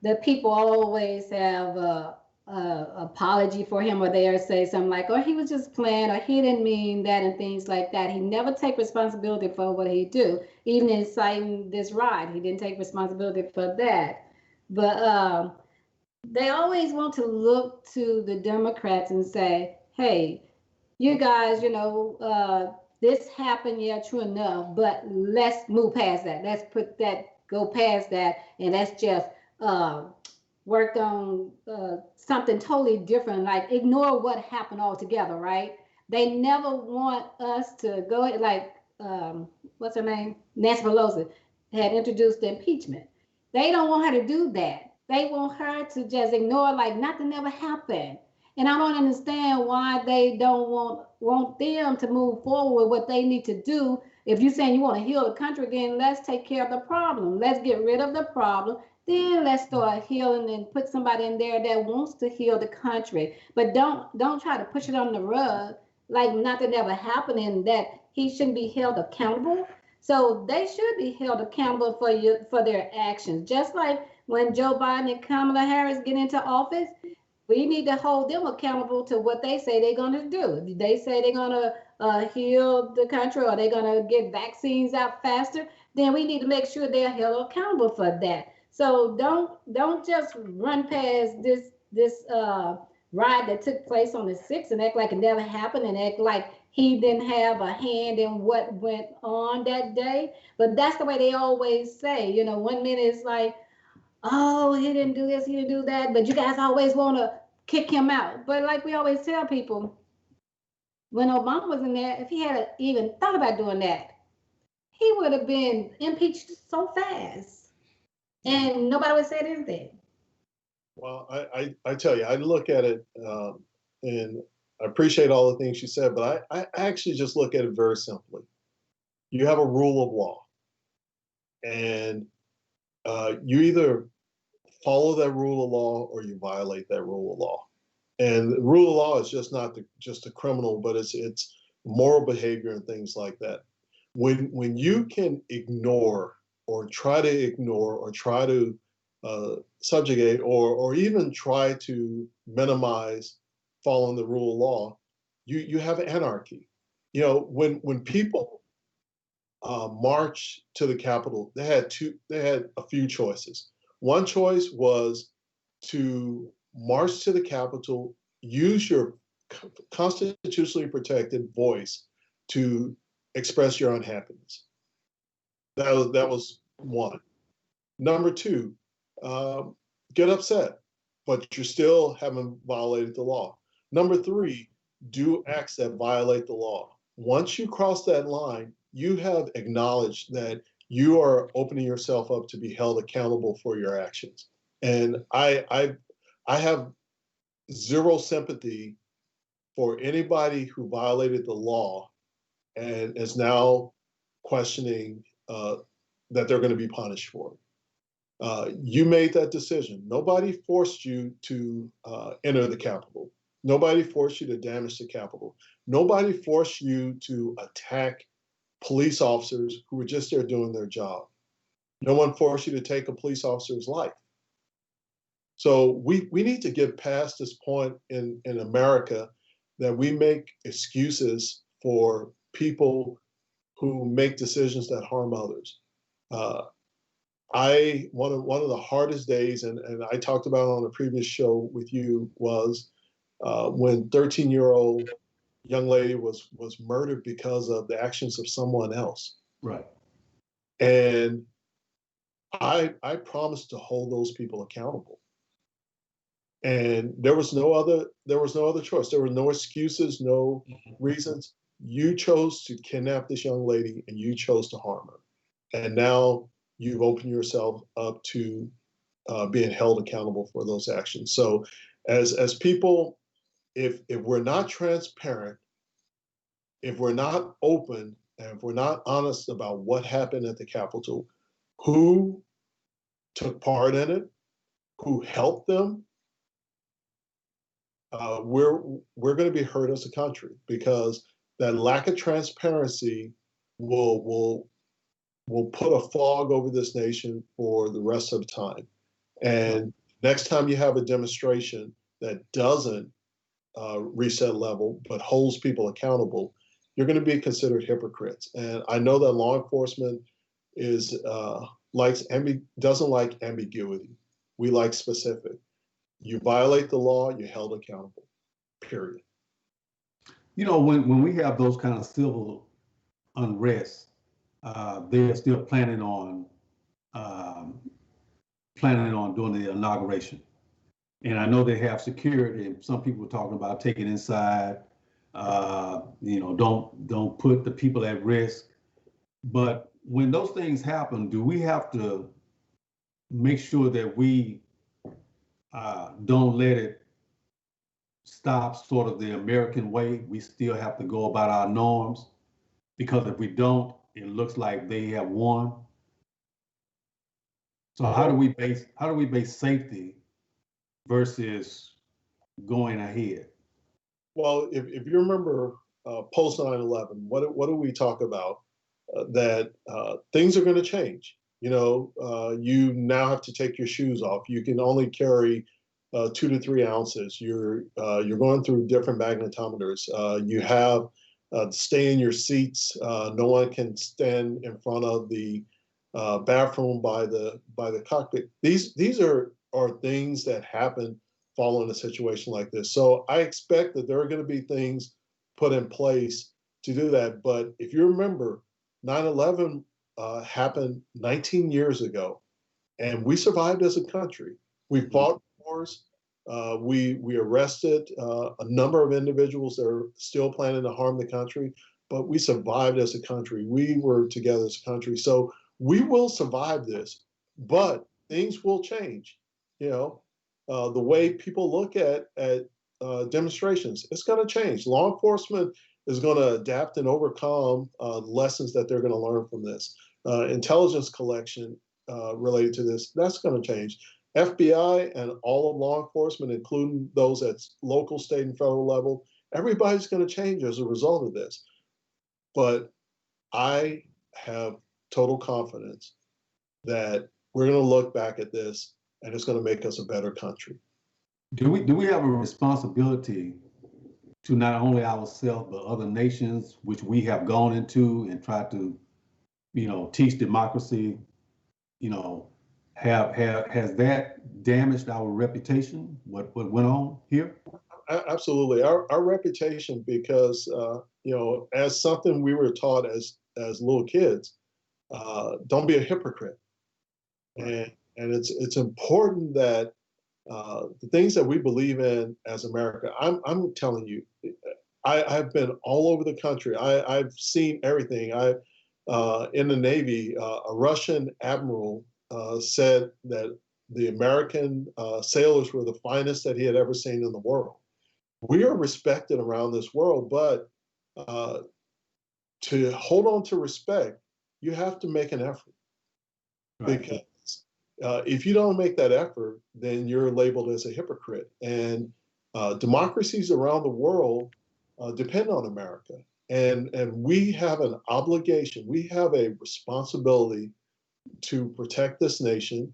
[SPEAKER 4] the people always have a apology for him, or they'll say something like, "Oh, he was just playing," or "He didn't mean that," and things like that. He never take responsibility for what he do. Even in citing this ride, he didn't take responsibility for that. But they always want to look to the Democrats and say, "Hey, you guys, this happened, yeah, true enough, but let's move past that. Let's go past that, and let's just work on something totally different, like ignore what happened altogether," right? They never want us to go like, what's her name? Nancy Pelosi had introduced the impeachment. They don't want her to do that. They want her to just ignore like nothing ever happened. And I don't understand why they don't want them to move forward with what they need to do. If you're saying you want to heal the country, then let's take care of the problem. Let's get rid of the problem. Then let's start healing and put somebody in there that wants to heal the country. But don't try to push it on the rug like nothing ever happened and that he shouldn't be held accountable. So they should be held accountable for their actions. Just like when Joe Biden and Kamala Harris get into office, we need to hold them accountable to what they say they're going to do. If they say they're going to heal the country or they're going to get vaccines out faster, then we need to make sure they're held accountable for that. So don't just run past this ride that took place on the 6th and act like it never happened and act like he didn't have a hand in what went on that day. But that's the way they always say. 1 minute it's like, "Oh, he didn't do this, he didn't do that," but you guys always want to kick him out. But like we always tell people, when Obama was in there, if he had even thought about doing that, he would have been impeached so fast, and nobody would say anything.
[SPEAKER 5] Well, I tell you, I look at it, and I appreciate all the things you said, but I actually just look at it very simply. You have a rule of law, and you either follow that rule of law or you violate that rule of law. And the rule of law is just not just a criminal, but it's moral behavior and things like that. When you can ignore or try to subjugate or even try to minimize following the rule of law, you have anarchy. When people march to the Capitol, they had a few choices. One choice was to march to the Capitol, use your constitutionally protected voice to express your unhappiness. That was one. Number two, get upset, but you still haven't violated the law. Number three, do acts that violate the law. Once you cross that line, you have acknowledged that you are opening yourself up to be held accountable for your actions. And I have zero sympathy for anybody who violated the law and is now questioning that they're going to be punished for it. You made that decision. Nobody forced you to enter the Capitol. Nobody forced you to damage the Capitol. Nobody forced you to attack police officers who were just there doing their job. No one forced you to take a police officer's life. So we need to get past this point in America that we make excuses for people who make decisions that harm others. One of the hardest days, and I talked about it on a previous show with you, was when 13-year-old young lady was murdered because of the actions of someone else.
[SPEAKER 3] Right.
[SPEAKER 5] And I promised to hold those people accountable. And there was no other choice. There were no excuses, no reasons. You chose to kidnap this young lady and you chose to harm her. And now you've opened yourself up to being held accountable for those actions. So as people, if we're not transparent, if we're not open, and if we're not honest about what happened at the Capitol, who took part in it, who helped them, we're going to be hurt as a country, because that lack of transparency will put a fog over this nation for the rest of the time. And next time you have a demonstration, that doesn't reach that level but holds people accountable, you're going to be considered hypocrites. And I know that law enforcement is doesn't like ambiguity. We like specific. You violate the law, you're held accountable. Period.
[SPEAKER 3] You know, when we have those kind of civil unrest, they're still planning on doing the inauguration. And I know they have security, and some people are talking about taking inside, don't put the people at risk. But when those things happen, do we have to make sure that we don't let it stop sort of the American way? We still have to go about our norms, because if we don't, it looks like they have won. So how do we base safety versus going ahead?
[SPEAKER 5] Well, if you remember post 9/11, what do we talk about? That things are going to change. You now have to take your shoes off. You can only carry 2 to 3 ounces. You're going through different magnetometers. You have stay in your seats. No one can stand in front of the bathroom by the cockpit. These are things that happen following a situation like this. So I expect that there are going to be things put in place to do that. But if you remember, 9/11 happened 19 years ago, and we survived as a country. We fought wars. We arrested a number of individuals that are still planning to harm the country, but we survived as a country. We were together as a country. So we will survive this, but things will change. The way people look at demonstrations, it's going to change. Law enforcement is going to adapt and overcome lessons that they're going to learn from this. Intelligence collection related to this, that's going to change. FBI and all of law enforcement, including those at local, state, and federal level, everybody's going to change as a result of this. But I have total confidence that we're going to look back at this and it's going to make us a better country.
[SPEAKER 3] Do we have a responsibility to not only ourselves but other nations, which we have gone into and tried to, teach democracy? Has that damaged our reputation? What went on here?
[SPEAKER 5] Absolutely, our reputation, because as something we were taught as little kids, don't be a hypocrite, and it's important that the things that we believe in as America. I'm telling you, I've been all over the country. I've seen everything. In the Navy, a Russian admiral said that the American sailors were the finest that he had ever seen in the world. We are respected around this world, but to hold on to respect, you have to make an effort. Right. Because if you don't make that effort, then you're labeled as a hypocrite. And democracies around the world depend on America. And we have an obligation, we have a responsibility to protect this nation.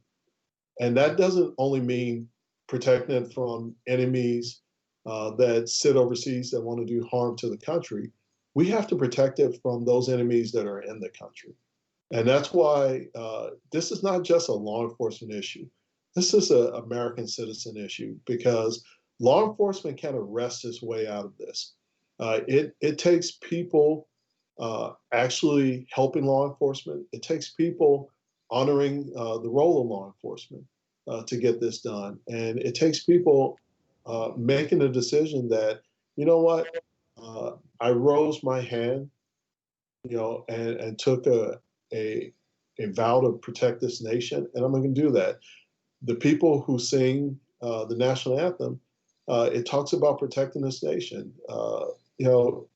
[SPEAKER 5] And that doesn't only mean protecting it from enemies that sit overseas that want to do harm to the country. We have to protect it from those enemies that are in the country. And that's why this is not just a law enforcement issue. This is an American citizen issue, because law enforcement can't arrest its way out of this. It takes people actually helping law enforcement. It takes people honoring the role of law enforcement to get this done. And it takes people making a decision that, you know what, I rose my hand, and took a vow to protect this nation, and I'm going to do that. The people who sing the national anthem, it talks about protecting this nation.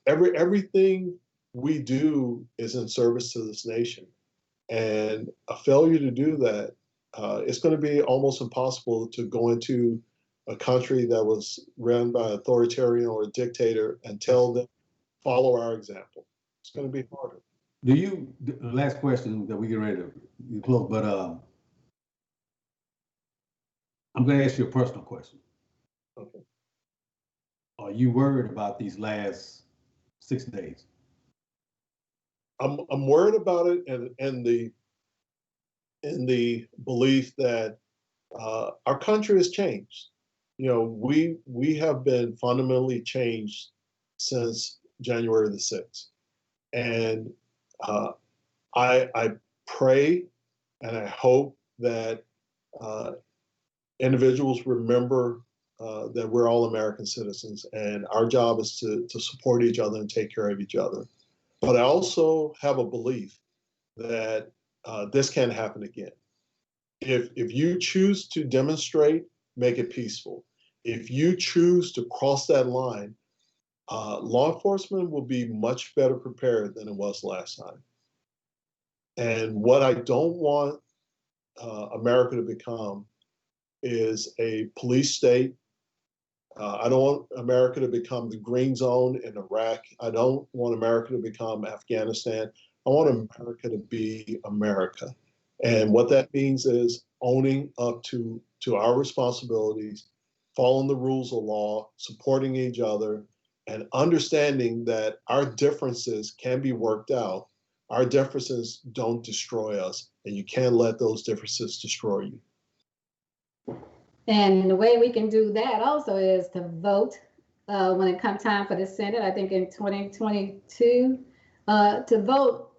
[SPEAKER 5] Everything we do is in service to this nation, and a failure to do that, it's going to be almost impossible to go into a country that was run by an authoritarian or a dictator and tell them, follow our example. It's going to be harder.
[SPEAKER 3] Last question that we get ready to close, but I'm going to ask you a personal question.
[SPEAKER 5] Okay.
[SPEAKER 3] Are you worried about these last 6 days?
[SPEAKER 5] I'm worried about it, and in the belief that our country has changed. You know, we have been fundamentally changed since January the 6th, and I pray and I hope that individuals remember that we're all American citizens, and our job is to support each other and take care of each other. But I also have a belief that this can't happen again. If you choose to demonstrate, make it peaceful. If you choose to cross that line, law enforcement will be much better prepared than it was last time. And what I don't want America to become is a police state. I don't want America to become the green zone in Iraq. I don't want America to become Afghanistan. I want America to be America. And what that means is owning up to our responsibilities, following the rules of law, supporting each other, and understanding that our differences can be worked out. Our differences don't destroy us, and you can't let those differences destroy you.
[SPEAKER 4] And the way we can do that also is to vote when it comes time for the Senate, I think in 2022, to vote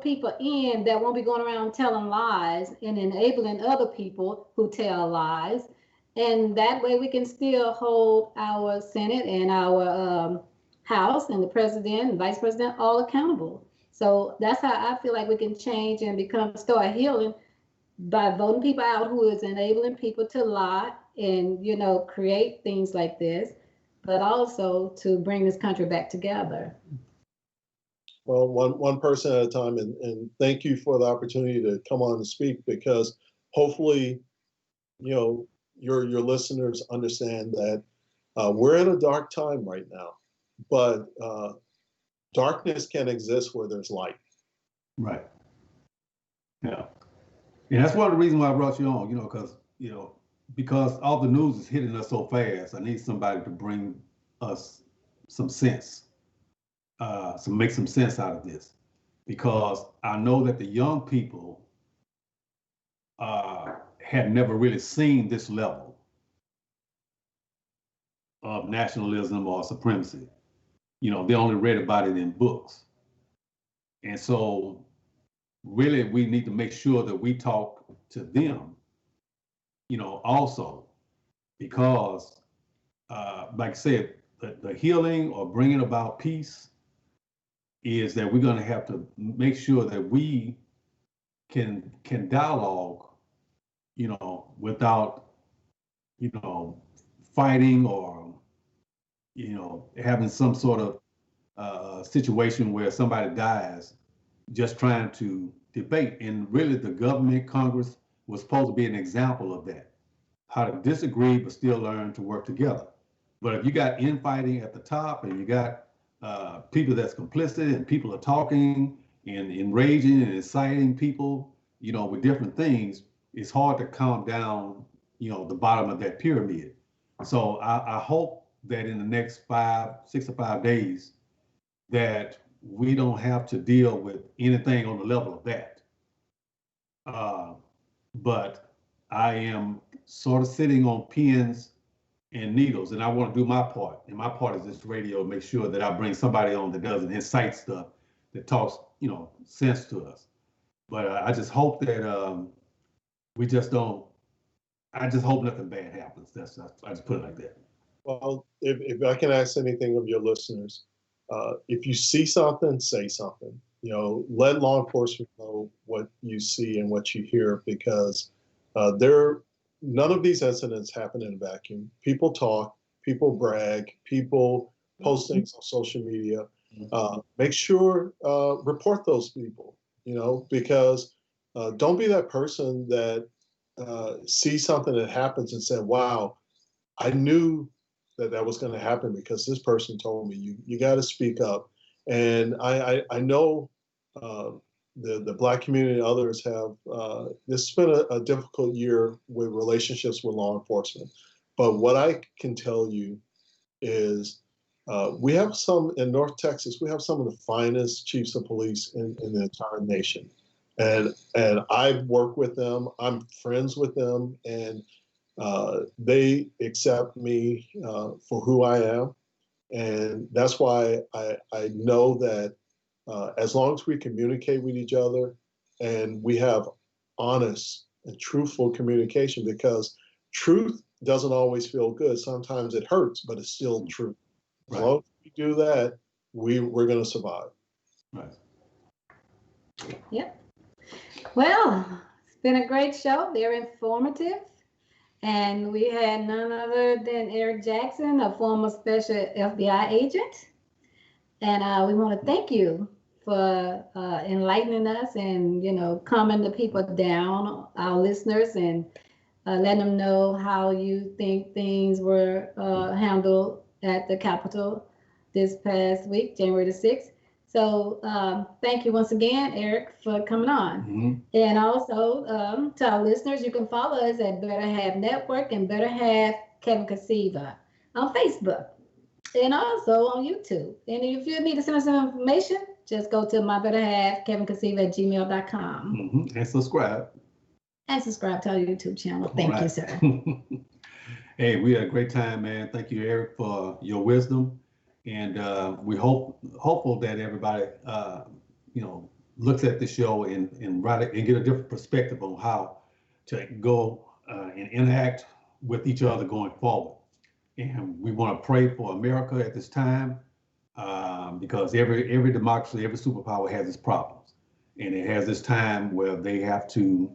[SPEAKER 4] people in that won't be going around telling lies and enabling other people who tell lies. And that way we can still hold our Senate and our House and the president and vice president all accountable. So that's how I feel like we can change and start healing, by voting people out who is enabling people to lie and, create things like this, but also to bring this country back together.
[SPEAKER 5] Well, one person at a time, and thank you for the opportunity to come on and speak, because hopefully, your listeners understand that we're in a dark time right now, but darkness can exist where there's light.
[SPEAKER 3] Right. Yeah. And that's one of the reasons why I brought you on, because all the news is hitting us so fast. I need somebody to bring us some sense, make some sense out of this, because I know that the young people had never really seen this level of nationalism or supremacy. They only read about it in books. And so really we need to make sure that we talk to them, also, because like I said, the healing or bringing about peace is that we're going to have to make sure that we can dialogue, without, fighting or, having some sort of situation where somebody dies just trying to debate. And really the government, Congress, was supposed to be an example of that, how to disagree but still learn to work together. But if you got infighting at the top and you got people that's complicit and people are talking and enraging and inciting people, with different things, it's hard to calm down, the bottom of that pyramid. So I hope that in the next 6 to 5 days that we don't have to deal with anything on the level of that. But I am sort of sitting on pins and needles, and I want to do my part. And my part is this radio, make sure that I bring somebody on that doesn't incite stuff, that talks, sense to us. But I just hope that we just don't. I just hope nothing bad happens. I just put it like that.
[SPEAKER 5] Well, if I can ask anything of your listeners, if you see something, say something. Let law enforcement know what you see and what you hear, because none of these incidents happen in a vacuum. People talk, people brag, people post things on social media. Make sure report those people. Because don't be that person that sees something that happens and said, "Wow, I knew that was going to happen because this person told me." You got to speak up. And I know the Black community and others have, this has been a difficult year with relationships with law enforcement. But what I can tell you is we have some in North Texas, we have some of the finest chiefs of police in the entire nation. And I work with them, I'm friends with them, and they accept me for who I am. And that's why I know that as long as we communicate with each other and we have honest and truthful communication, because truth doesn't always feel good. Sometimes it hurts, but it's still true. As long as we do that, we're going to survive.
[SPEAKER 3] Right.
[SPEAKER 4] Yep. Well, it's been a great show, very informative. And we had none other than Eric Jackson, a former special FBI agent. And we want to thank you for enlightening us and, calming the people down, our listeners, and letting them know how you think things were handled at the Capitol this past week, January the 6th. So thank you once again, Eric, for coming on.
[SPEAKER 3] Mm-hmm.
[SPEAKER 4] And also to our listeners, you can follow us at Better Half Network and Better Half Kevin Casiva on Facebook and also on YouTube. And if you need to send us some information, just go to mybetterhalfkevincasiva@gmail.com.
[SPEAKER 3] Mm-hmm. And subscribe.
[SPEAKER 4] And subscribe to our YouTube channel. Thank you, sir.
[SPEAKER 3] Hey, we had a great time, man. Thank you, Eric, for your wisdom. And we hopeful that everybody, looks at the show and write it and get a different perspective on how to go and interact with each other going forward. And we want to pray for America at this time because every democracy, every superpower has its problems, and it has this time where they have to,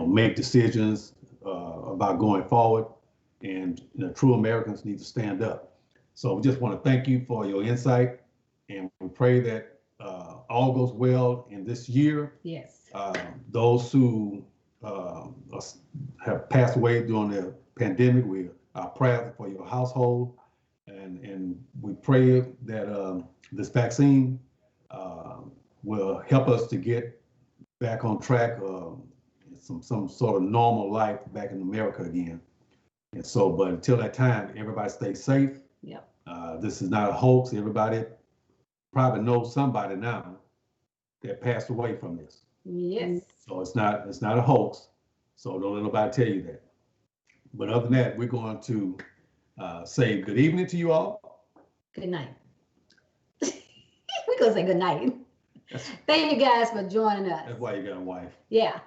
[SPEAKER 3] make decisions about going forward. And true Americans need to stand up. So we just want to thank you for your insight, and we pray that all goes well in this year.
[SPEAKER 4] Yes.
[SPEAKER 3] Those who have passed away during the pandemic, we are proud for your household, and we pray that this vaccine will help us to get back on track, some sort of normal life back in America again. And so, but until that time, everybody stay safe.
[SPEAKER 4] Yep.
[SPEAKER 3] This is not a hoax. Everybody probably knows somebody now that passed away from this.
[SPEAKER 4] Yes.
[SPEAKER 3] So it's not a hoax. So don't let nobody tell you that. But other than that, we're going to say good evening to you all.
[SPEAKER 4] Good night. We're going to say good night. Thank you guys for joining us.
[SPEAKER 3] That's why you got a wife.
[SPEAKER 4] Yeah.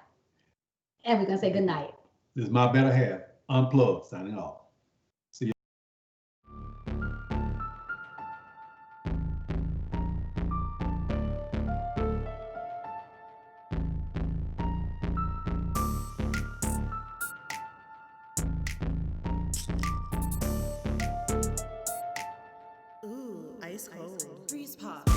[SPEAKER 4] And we're going to say good night.
[SPEAKER 3] This is My Better Half, Unplugged, signing off. See you.
[SPEAKER 7] Ooh, ice cold. Freeze pop.